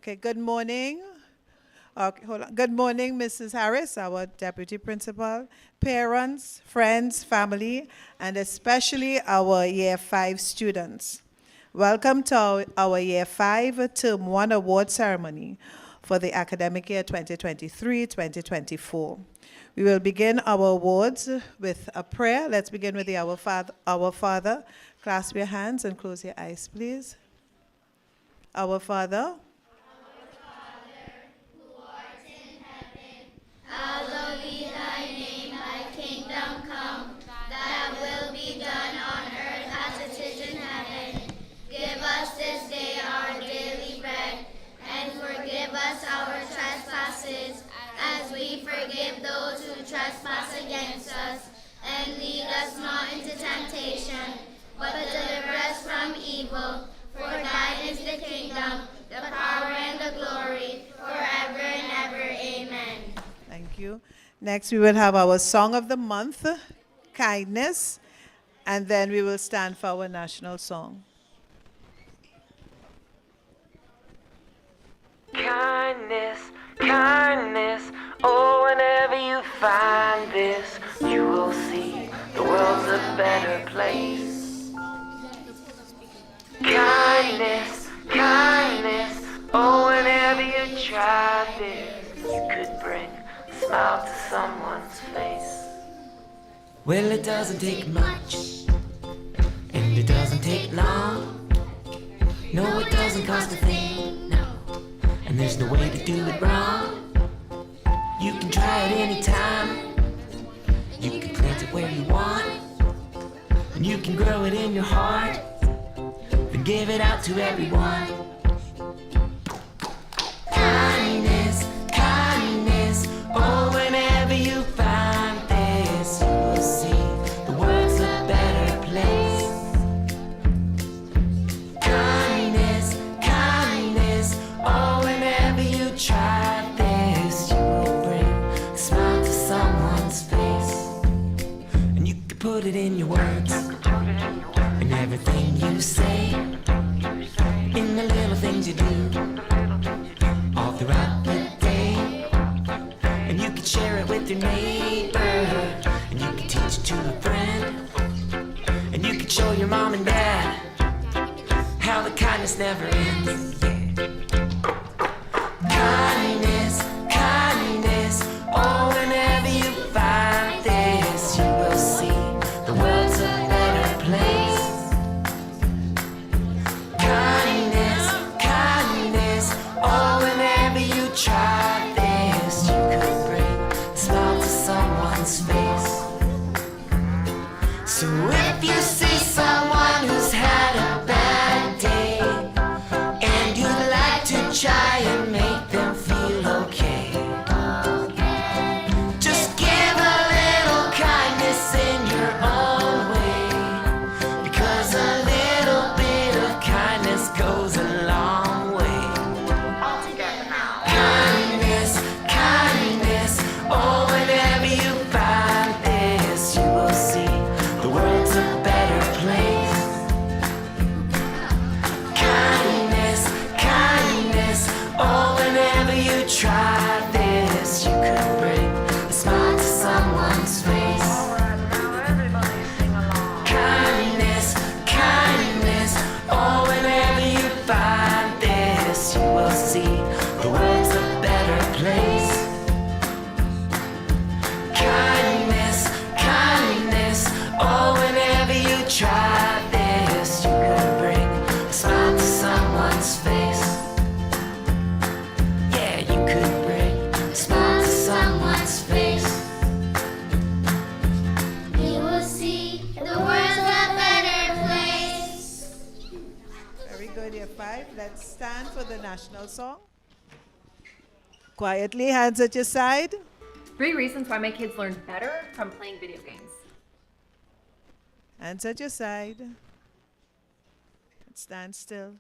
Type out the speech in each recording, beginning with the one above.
Okay, good morning. Okay, hold on. Good morning, Mrs. Harris, our deputy principal, parents, friends, family, and especially our Year 5 students. Welcome to our Year 5 Term 1 award ceremony for the academic year 2023-2024. We will begin our awards with a prayer. Let's begin with the Our Father. Clasp your hands and close your eyes, please. Our Father, hallowed be thy name, thy kingdom come, thy will be done on earth as it is in heaven. Give us this day our daily bread, and forgive us our trespasses, as we forgive those who trespass against us. And lead us not into temptation, but deliver us from evil. For thine is the kingdom, the power, and the glory, forever and ever. Amen. thank you. Next, we will have our Song of the Month, Kindness, and then we will stand for our national song. Kindness, kindness, oh, whenever you find this, you will see the world's a better place. Kindness, kindness, oh, whenever you try this, you could bring a smile to someone's face. Well, it doesn't take much, and it doesn't take long. No, it doesn't cost a thing, no. And there's no way to do it wrong. You can try it anytime. You can plant it where you want, and you can grow it in your heart, then give it out to everyone. Kindness, kindness, oh, whenever you find this, you will see the world's a better place. Kindness, kindness, oh, whenever you try this, you will bring a smile to someone's face. And you can put it in your words, in everything you say, in the little things you do, all throughout the day. And you can share it with your neighbor, and you can teach it to a friend, and you can show your mom and dad how the kindness never ends. Kindness, kindness, oh, whenever you find this, you will see the world's a better place. Kindness, kindness, oh, whenever you try this, you could bring a smile to someone's face. So if you see someone who's had a bad day, and you'd like to try and make them feel okay, just give a little kindness in your own way, because a little bit of kindness goes a long way. Kindness, kindness, oh, whenever you find this, you will see the world's a better place. Kindness, kindness, oh, whenever you try this, you could bring a smile to someone's face. Kindness, kindness, oh, whenever you find this, you will see the world's a better place. Kindness, kindness, oh, whenever you try this, you could bring a smile to someone's face. Yeah, you could bring a smile to someone's face. You will see the world's a better place. Very good, Year 5. Let's stand for the national song. Quietly, hands at your side. 3 reasons why my kids learn better from playing video games. Hands at your side. Let's stand still.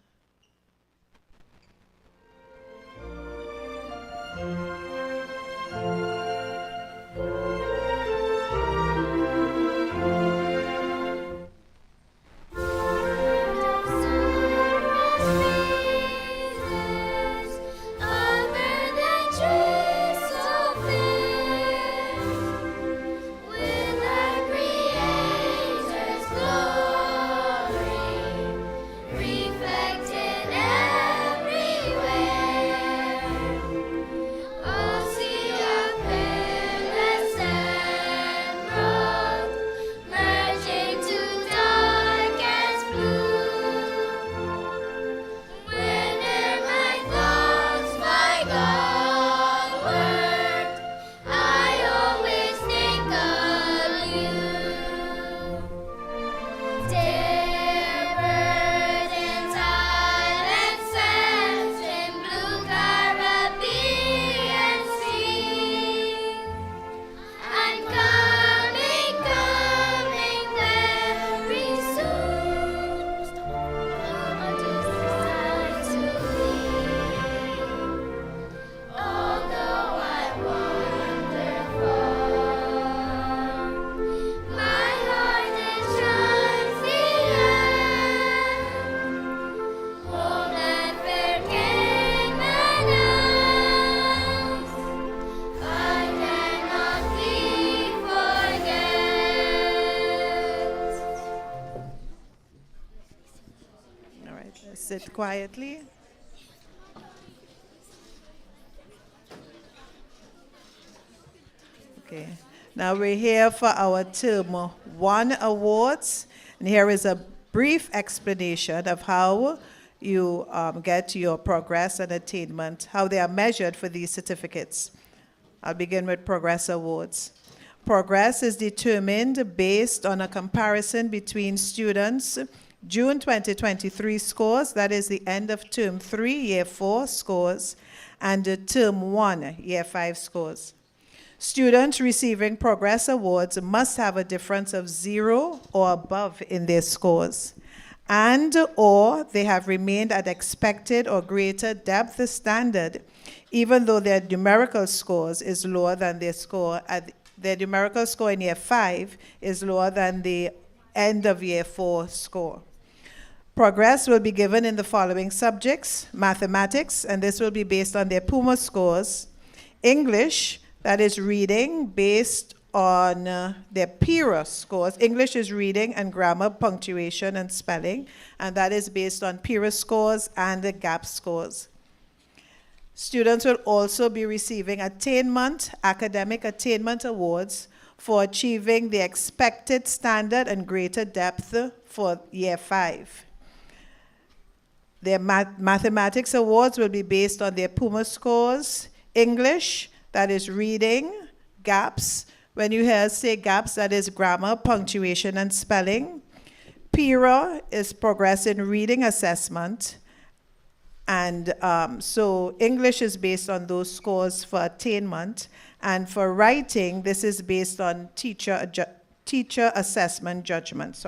sit quietly. Okay. Now we're here for our Term 1 awards. And here is a brief explanation of how you get your progress and attainment, how they are measured for these certificates. I'll begin with Progress Awards. Progress is determined based on a comparison between students' June 2023 scores, that is the end of Term 3, Year 4 scores, and the Term 1, Year 5 scores. Students receiving Progress Awards must have a difference of 0 or above in their scores, and or they have remained at expected or greater depth standard, even though their numerical scores is lower than their numerical score in Year 5 is lower than the end of Year 4 score. Progress will be given in the following subjects: mathematics, and this will be based on their PUMA scores; English, that is reading, based on their PIRA scores. English is reading and grammar, punctuation, and spelling, and that is based on PIRA scores and the GAP scores. Students will also be receiving academic attainment awards for achieving the expected standard and greater depth for Year 5. Their mathematics awards will be based on their PUMA scores. English, that is reading, GAPS. When you hear say GAPS, that is grammar, punctuation, and spelling. PIRA is progress in reading assessment. And so English is based on those scores for attainment. And for writing, this is based on teacher assessment judgment,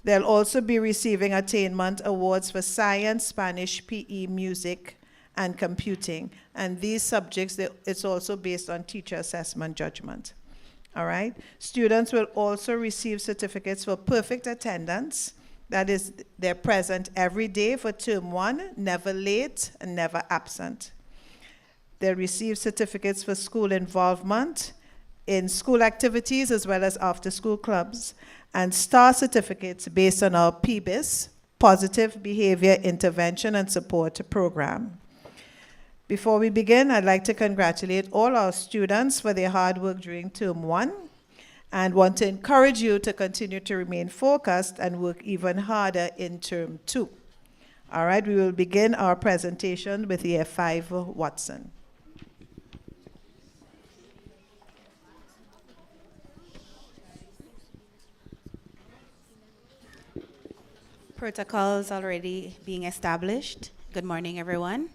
They'll also be receiving attainment awards for science, Spanish, PE, music, and computing. And these subjects, it's also based on teacher assessment judgment. All right? Students will also receive certificates for perfect attendance. That is, they're present every day for Term 1, never late and never absent. They'll receive certificates for school involvement in school activities as well as after-school clubs, and STAR certificates based on our PBIS, Positive Behavior Intervention and Support Program. Before we begin, I'd like to congratulate all our students for their hard work during Term 1 and want to encourage you to continue to remain focused and work even harder in Term 2. All right, we will begin our presentation with Year 5 Watson. Protocols already being established. Good morning, everyone.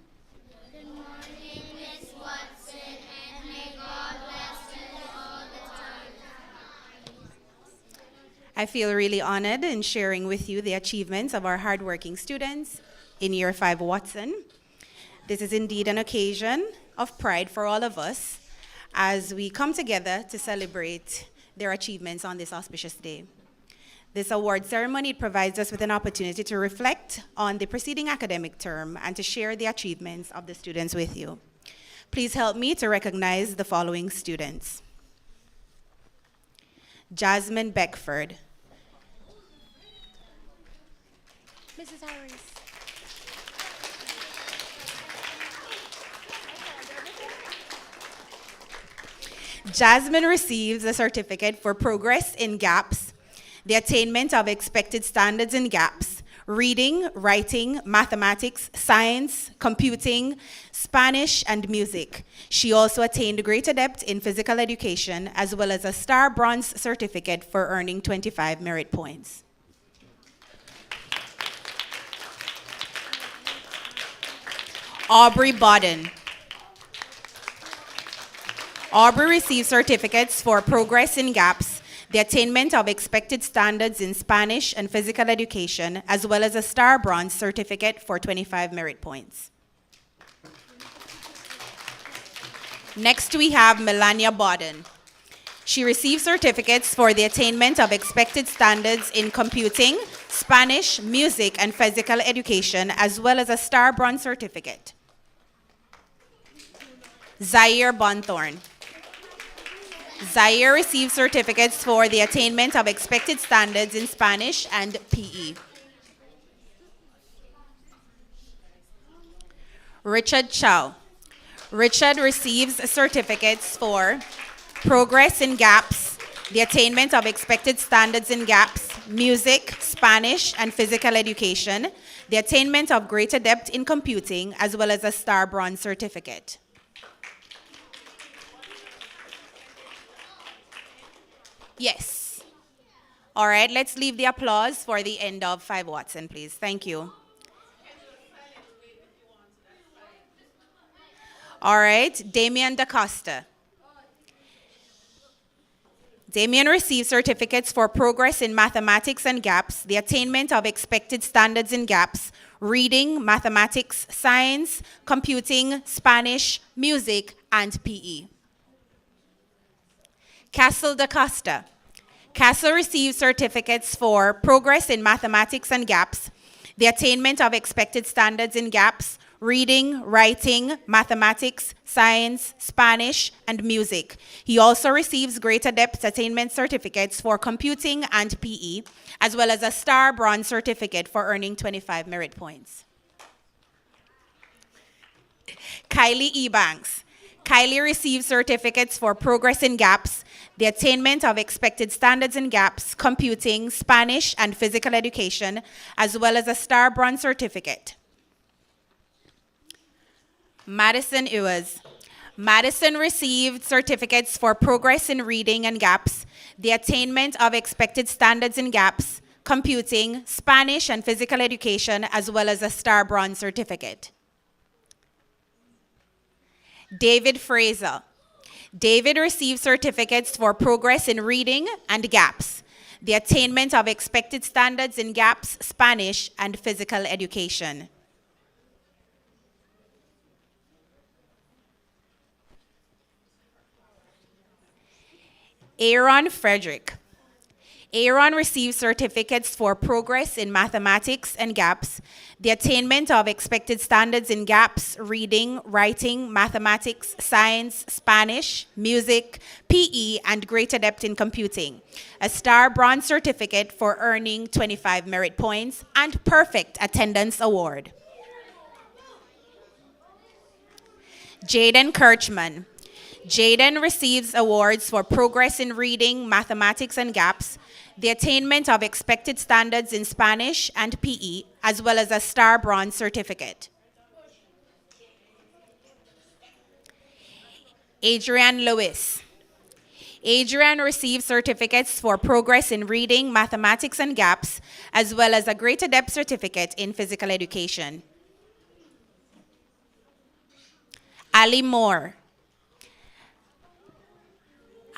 Good morning, Miss Watson, and may God bless you all the time. I feel really honored in sharing with you the achievements of our hardworking students in Year 5 Watson. This is indeed an occasion of pride for all of us as we come together to celebrate their achievements on this auspicious day. This award ceremony provides us with an opportunity to reflect on the preceding academic term and to share the achievements of the students with you. Please help me to recognize the following students. Jasmine Beckford. Mrs. Harris. Jasmine receives a certificate for progress in GAPS, the attainment of expected standards in GAPS, reading, writing, mathematics, science, computing, Spanish, and music. She also attained greater depth in physical education, as well as a Star Bronze certificate for earning 25 merit points. Aubrey Bodden. Aubrey received certificates for progress in GAPS, the attainment of expected standards in Spanish and physical education, as well as a Star Bronze certificate for 25 merit points. Next, we have Melania Bodden. She received certificates for the attainment of expected standards in computing, Spanish, music, and physical education, as well as a Star Bronze certificate. Zaire Bonthorn. Zaire received certificates for the attainment of expected standards in Spanish and PE. Richard Chow. Richard receives certificates for progress in GAPS, the attainment of expected standards in GAPS, music, Spanish, and physical education, the attainment of greater depth in computing, as well as a Star Bronze certificate. Yes. All right, let's leave the applause for the end of 5 Watson, please. Thank you. All right, Damien DaCosta. Damien received certificates for progress in mathematics and GAPS, the attainment of expected standards in GAPS, reading, mathematics, science, computing, Spanish, music, and PE. Castle DaCosta. Castle received certificates for progress in mathematics and GAPS, the attainment of expected standards in GAPS, reading, writing, mathematics, science, Spanish, and music. He also receives greater depth attainment certificates for computing and PE, as well as a Star Bronze certificate for earning 25 merit points. Kylie Ebanks. Kylie receives certificates for progress in GAPS, the attainment of expected standards in GAPS, computing, Spanish, and physical education, as well as a Star Bronze certificate. Madison Ewers. Madison received certificates for progress in reading and GAPS, the attainment of expected standards in GAPS, computing, Spanish, and physical education, as well as a Star Bronze certificate. David Fraser. David received certificates for progress in reading and GAPS, the attainment of expected standards in GAPS, Spanish, and physical education. Aaron Frederick. Aaron received certificates for progress in mathematics and GAPS, the attainment of expected standards in GAPS, reading, writing, mathematics, science, Spanish, music, PE, and greater depth in computing, a Star Bronze certificate for earning 25 merit points, and perfect attendance award. Jaden Kirchman. Jaden receives awards for progress in reading, mathematics, and GAPS, the attainment of expected standards in Spanish and PE, as well as a Star Bronze certificate. Adrian Lewis. Adrian received certificates for progress in reading, mathematics, and GAPS, as well as a greater depth certificate in physical education. Ali Moore.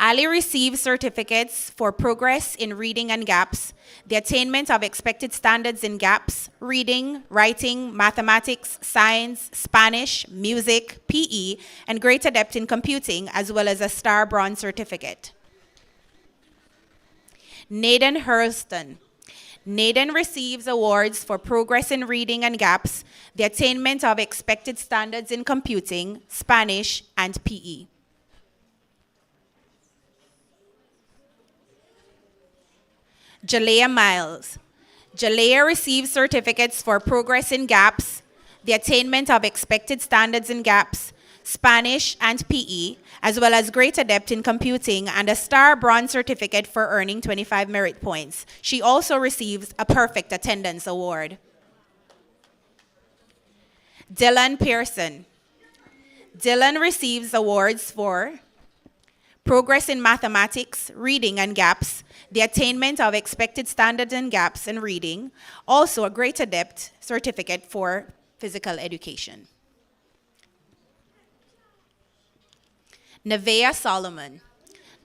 Ali received certificates for progress in reading and GAPS, the attainment of expected standards in GAPS, reading, writing, mathematics, science, Spanish, music, PE, and greater depth in computing, as well as a Star Bronze certificate. Naden Hurston. Naden receives awards for progress in reading and GAPS, the attainment of expected standards in computing, Spanish, and PE. Jalea Miles. Jalea receives certificates for progress in GAPS, the attainment of expected standards in GAPS, Spanish, and PE, as well as greater depth in computing, and a Star Bronze certificate for earning 25 merit points. She also receives a perfect attendance award. Dylan Pearson. Dylan receives awards for progress in mathematics, reading, and GAPS, the attainment of expected standards in GAPS and reading, also a greater depth certificate for physical education. Nevaeh Solomon.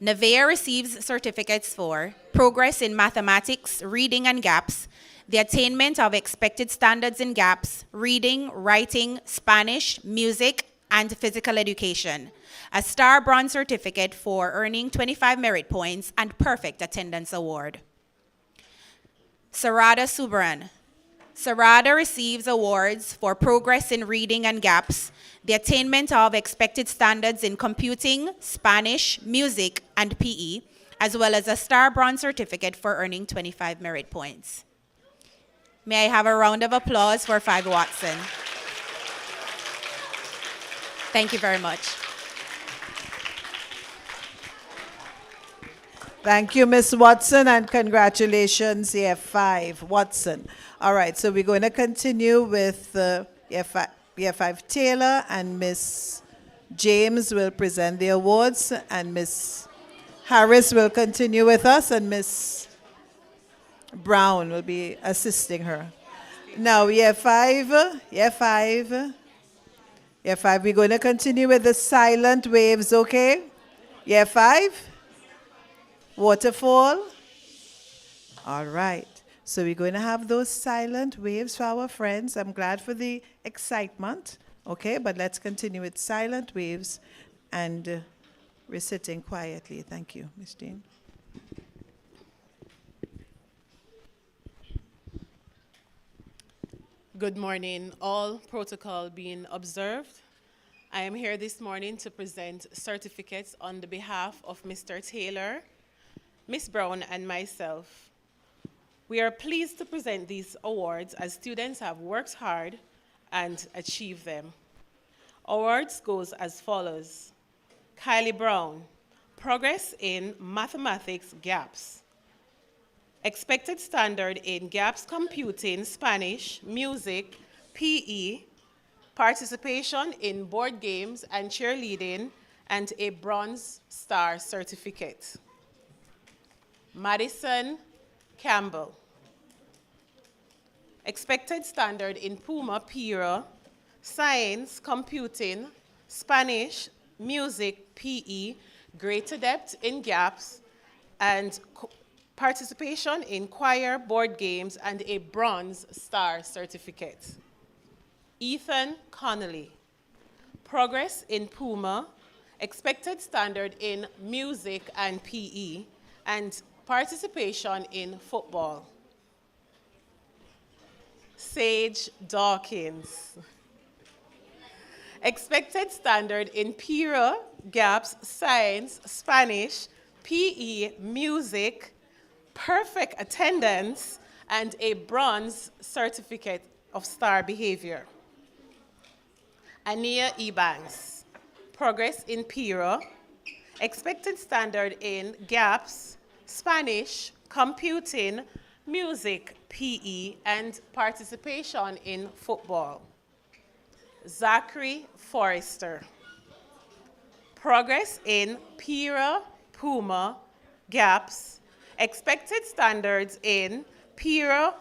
Nevaeh receives certificates for progress in mathematics, reading, and GAPS, the attainment of expected standards in GAPS, reading, writing, Spanish, music, and physical education, a Star Bronze certificate for earning 25 merit points and perfect attendance award. Sarada Subran. Sarada receives awards for progress in reading and GAPS, the attainment of expected standards in computing, Spanish, music, and PE, as well as a Star Bronze certificate for earning 25 merit points. May I have a round of applause for 5 Watson? Thank you very much. Thank you, Miss Watson, and congratulations, Year 5, Watson. All right, so we're going to continue with Year 5 Taylor, and Miss James will present the awards, and Miss Harris will continue with us, and Miss Brown will be assisting her. Now, Year 5, we're going to continue with the silent waves, okay? Year 5, waterfall. All right. So we're going to have those silent waves for our friends. I'm glad for the excitement, okay? But let's continue with silent waves, and we're sitting quietly. Thank you, Ms. Dean. Good morning, all protocol being observed. I am here this morning to present certificates on the behalf of Mr. Taylor, Ms. Brown, and myself. We are pleased to present these awards as students have worked hard and achieved them. Awards goes as follows. Kylie Brown, progress in mathematics gaps. Expected standard in gaps computing, Spanish, music, PE, participation in board games and cheerleading, and a Bronze Star certificate. Madison Campbell. Expected standard in Puma, Pira, science, computing, Spanish, music, PE, greater depth in gaps, and participation in choir, board games, and a Bronze Star certificate. Ethan Connolly. Progress in Puma, expected standard in music and PE, and participation in football. Sage Dawkins. Expected standard in Pira, gaps, science, Spanish, PE, music, perfect attendance, and a Bronze certificate of star behavior. Ania Ebanks. Progress in Pira, expected standard in gaps, Spanish, computing, music, PE, and participation in football. Zachary Forrester. Progress in Pira, Puma, gaps, expected standards in Pira,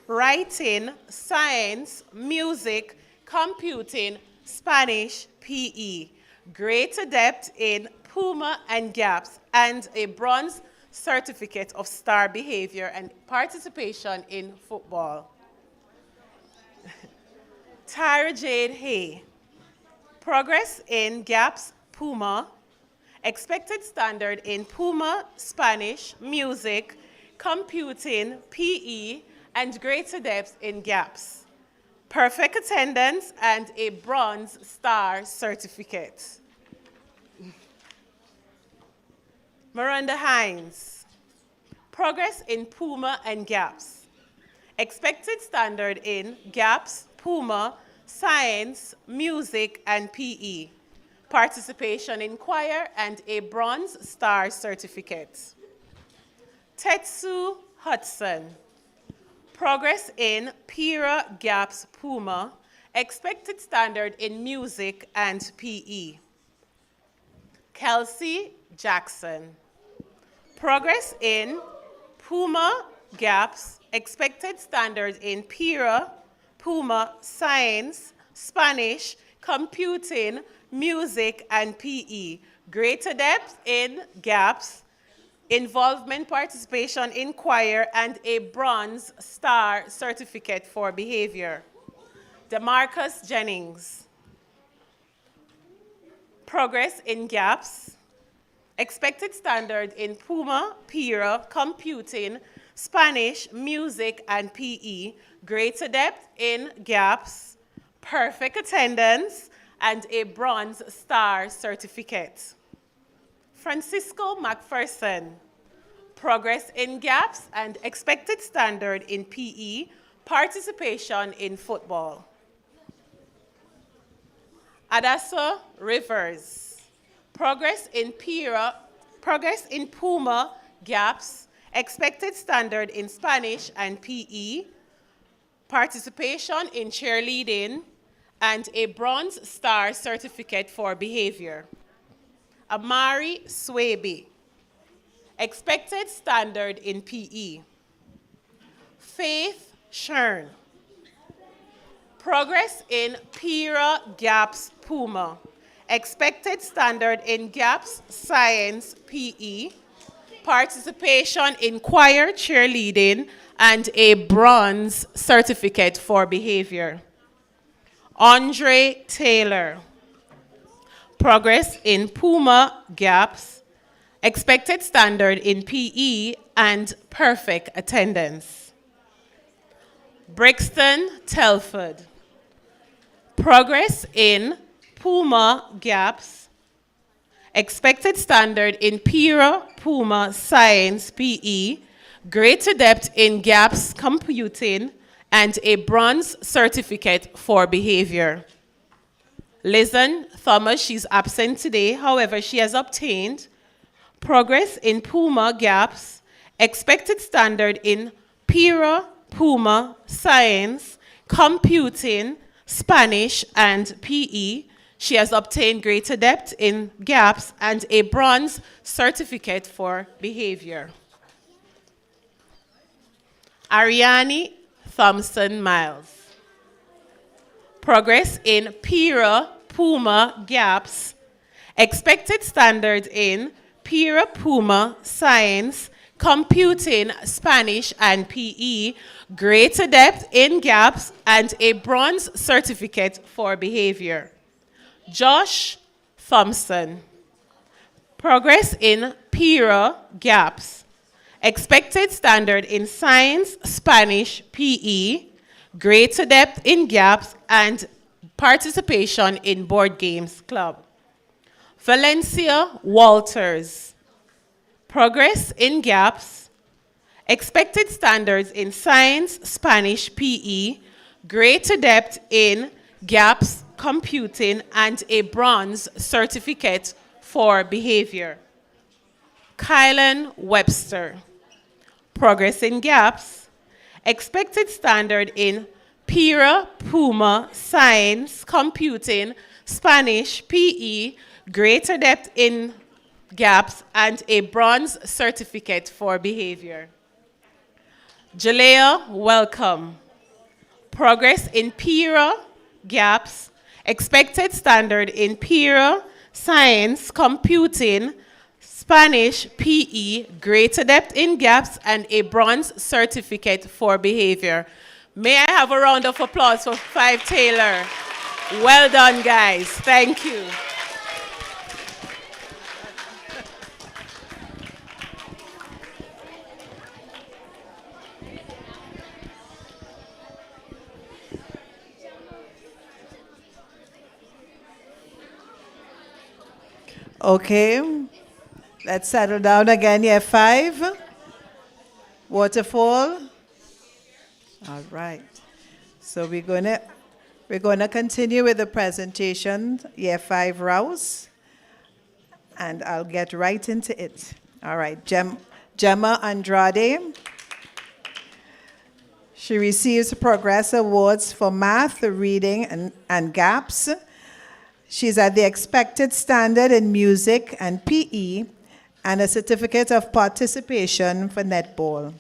writing, science, music, computing, Spanish, PE, greater depth in Puma and gaps, and a Bronze certificate of star behavior and participation in football. Tyra Jade Hay. Progress in gaps, Puma, expected standard in Puma, Spanish, music, computing, PE, and greater depth in gaps. Perfect attendance and a Bronze Star certificate. Miranda Hines. Progress in Puma and gaps. Expected standard in gaps, Puma, science, music, and PE. Participation in choir and a Bronze Star certificate. Tetsu Hudson. Progress in Pira, gaps, Puma, expected standard in music and PE. Kelsey Jackson. Progress in Puma, gaps, expected standard in Pira, Puma, science, Spanish, computing, music, and PE. Greater depth in gaps, involvement, participation in choir, and a Bronze Star certificate for behavior. DeMarcus Jennings. Progress in gaps, expected standard in Puma, Pira, computing, Spanish, music, and PE. Greater depth in gaps, perfect attendance, and a Bronze Star certificate. Francisco McPherson. Progress in gaps and expected standard in PE, participation in football. Adasa Rivers. Progress in Puma gaps, expected standard in Spanish and PE, participation in cheerleading, and a Bronze Star certificate for behavior. Amari Swaby. Expected standard in PE. Faith Shern. Progress in Pira Gaps Puma. Expected standard in Gaps Science PE. Participation in choir cheerleading and a bronze certificate for behavior. Andre Taylor. Progress in Puma Gaps. Expected standard in PE and perfect attendance. Brixton Telford. Progress in Puma Gaps. Expected standard in Puma Science PE. Greater depth in Gaps computing and a bronze certificate for behavior. Lizen Thomas, she's absent today. However, she has obtained progress in Puma Gaps, expected standard in Puma Science, Computing, Spanish, and PE. She has obtained greater depth in gaps and a bronze certificate for behavior. Ariane Thompson Miles. Progress in Puma gaps, expected standard in Puma Science, Computing, Spanish, and PE, greater depth in gaps, and a bronze certificate for behavior. Josh Thompson. Progress in gaps, expected standard in Science, Spanish, PE, greater depth in gaps, and participation in board games club. Valencia Walters. Progress in gaps, expected standards in Science, Spanish, PE, greater depth in gaps, computing, and a bronze certificate for behavior. Kylan Webster. Progress in gaps, expected standard in Puma Science, Computing, Spanish, PE, greater depth in gaps, and a bronze certificate for behavior. Jalea Welcome. Progress in gaps, expected standard in Science, Computing, Spanish, PE, greater depth in gaps, and a bronze certificate for behavior. May I have a round of applause for 5 Taylor? Well done, guys. Thank you. Okay, let's settle down again. Year 5. Waterfall. All right. So we're gonna continue with the presentation. Year 5 Rouse, and I'll get right into it. All right, Gemma Andrade. She receives Progress Awards for Math, Reading, and Gaps. She's at the expected standard in music and PE and a certificate of participation for netball.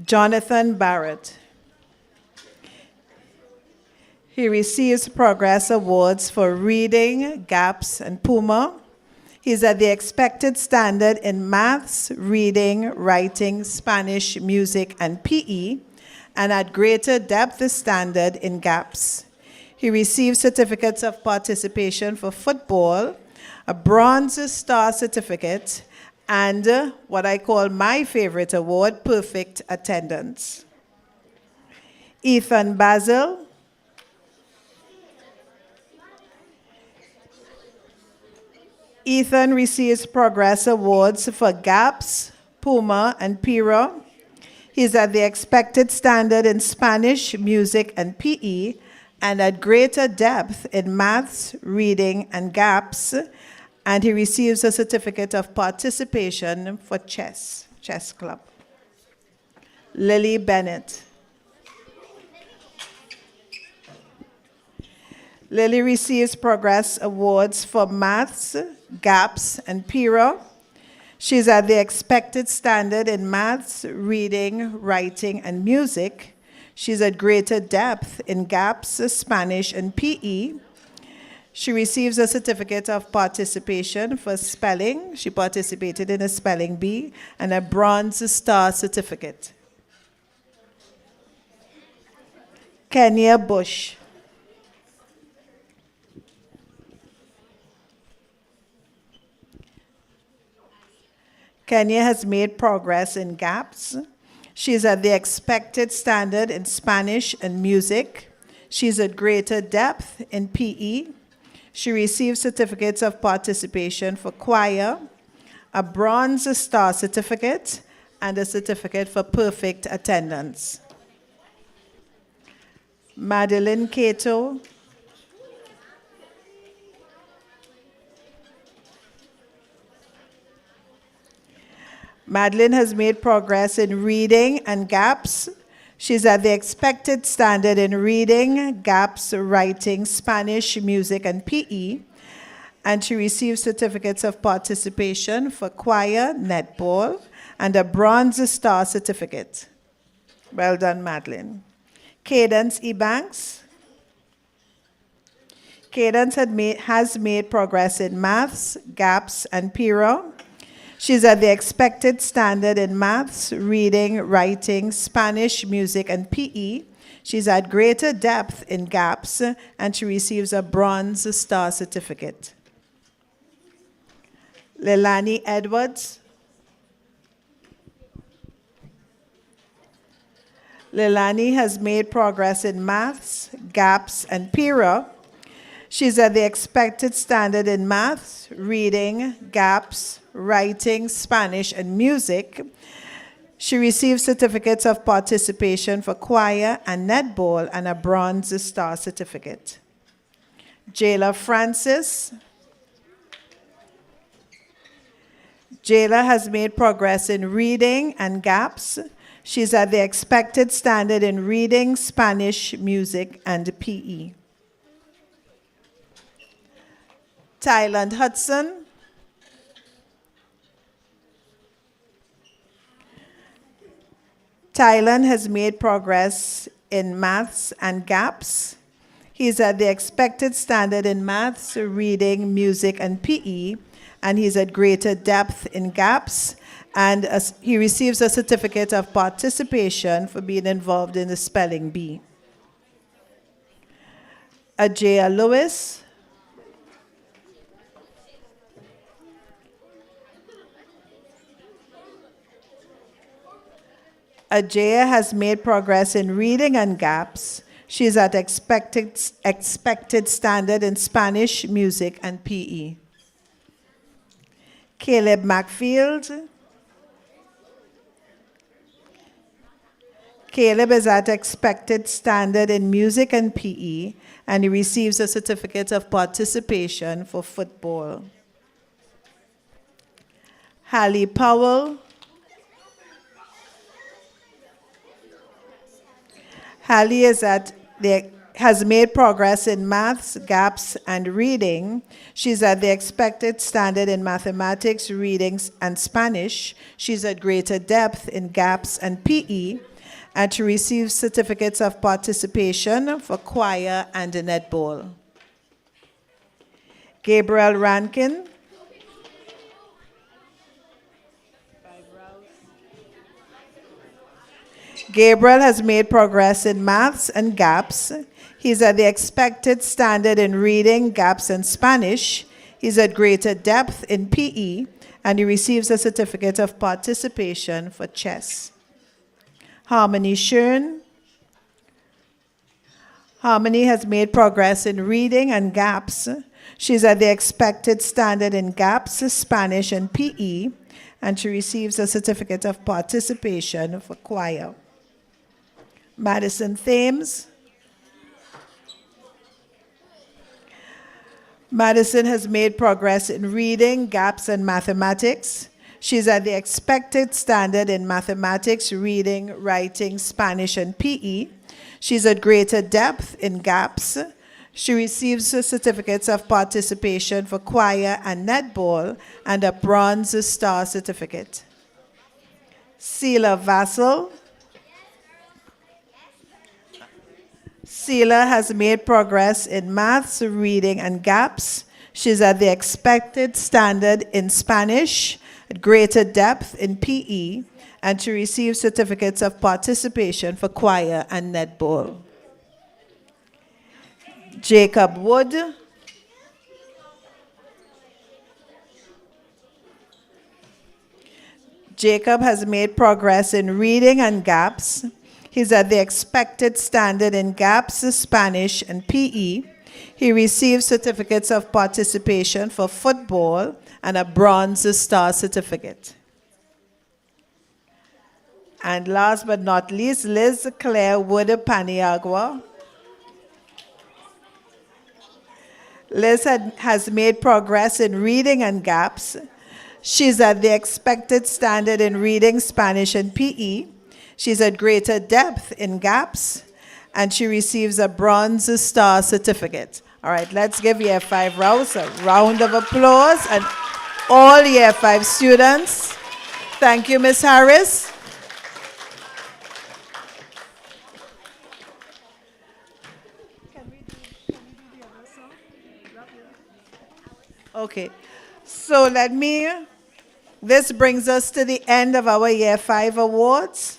Jonathan Barrett. He receives Progress Awards for reading, gaps, and Puma. He's at the expected standard in maths, reading, writing, Spanish, music, and PE, and at greater depth standard in gaps. He received certificates of participation for football, a Bronze Star certificate, and what I call my favorite award, perfect attendance. Ethan Basil. Ethan receives Progress Awards for GAPS, Puma, and PIRA. He's at the expected standard in Spanish, music, and PE, and at greater depth in maths, reading, and gaps, and he receives a certificate of participation for chess club. Lily Bennett. Lily receives progress awards for maths, gaps, and PIRA. She's at the expected standard in maths, reading, writing, and music. She's at greater depth in gaps, Spanish, and PE. She receives a certificate of participation for spelling. She participated in a spelling bee and a Bronze Star certificate. Kenya Bush. Kenya has made progress in gaps. She's at the expected standard in Spanish and music. She's at greater depth in PE. She receives certificates of participation for choir, a Bronze Star certificate, and a certificate for perfect attendance. Madeline Cato. Madeline has made progress in reading and gaps. She's at the expected standard in reading, gaps, writing, Spanish, music, and PE. And she receives certificates of participation for choir, netball, and a Bronze Star certificate. Well done, Madeline. Cadence Ebanks. Cadence has made progress in maths, gaps, and PIRA. She's at the expected standard in maths, reading, writing, Spanish, music, and PE. She's at greater depth in gaps, and she receives a Bronze Star certificate. Leilani Edwards. Leilani has made progress in maths, gaps, and PIRA. She's at the expected standard in maths, reading, gaps, writing, Spanish, and music. She receives certificates of participation for choir and netball and a Bronze Star certificate. Jayla Francis. Jayla has made progress in reading and gaps. She's at the expected standard in reading, Spanish, music, and PE. Tyland Hudson. Tyland has made progress in maths and gaps. He's at the expected standard in maths, reading, music, and PE, and he's at greater depth in gaps, and he receives a certificate of participation for being involved in the spelling bee. Ajaya Lewis. Ajaya has made progress in reading and gaps. She's at expected standard in Spanish, music, and PE. Caleb Macfield. Caleb is at expected standard in music and PE, and he receives a certificate of participation for football. Hallie Powell. Hallie has made progress in maths, gaps, and reading. She's at the expected standard in mathematics, readings, and Spanish. She's at greater depth in gaps and PE, and she receives certificates of participation for choir and netball. Gabriel Rankin. Gabriel has made progress in maths and gaps. He's at the expected standard in reading, gaps, and Spanish. He's at greater depth in PE, and he receives a certificate of participation for chess. Harmony Shern. Harmony has made progress in reading and gaps. She's at the expected standard in gaps, Spanish, and PE, and she receives a certificate of participation for choir. Madison Thames. Madison has made progress in reading, gaps, and mathematics. She's at the expected standard in mathematics, reading, writing, Spanish, and PE. She's at greater depth in gaps. She receives certificates of participation for choir and netball and a Bronze Star certificate. Seela Vassal. Seela has made progress in maths, reading, and gaps. She's at the expected standard in Spanish, at greater depth in PE, and she receives certificates of participation for choir and netball. Jacob Wood. Jacob has made progress in reading and gaps. He's at the expected standard in gaps, Spanish, and PE. He receives certificates of participation for football and a Bronze Star certificate. And last but not least, Liz Claire Wood Paniagua. Liz has made progress in reading and gaps. She's at the expected standard in reading, Spanish, and PE. She's at greater depth in gaps, and she receives a Bronze Star certificate. All right, let's give Year 5 Rouse a round of applause, and all Year 5 students. Thank you, Ms. Harris. Okay, so this brings us to the end of our Year 5 awards.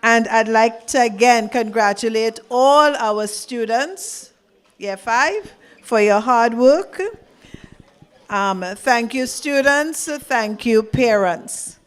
And I'd like to again congratulate all our students, Year 5, for your hard work. Thank you, students. Thank you, parents.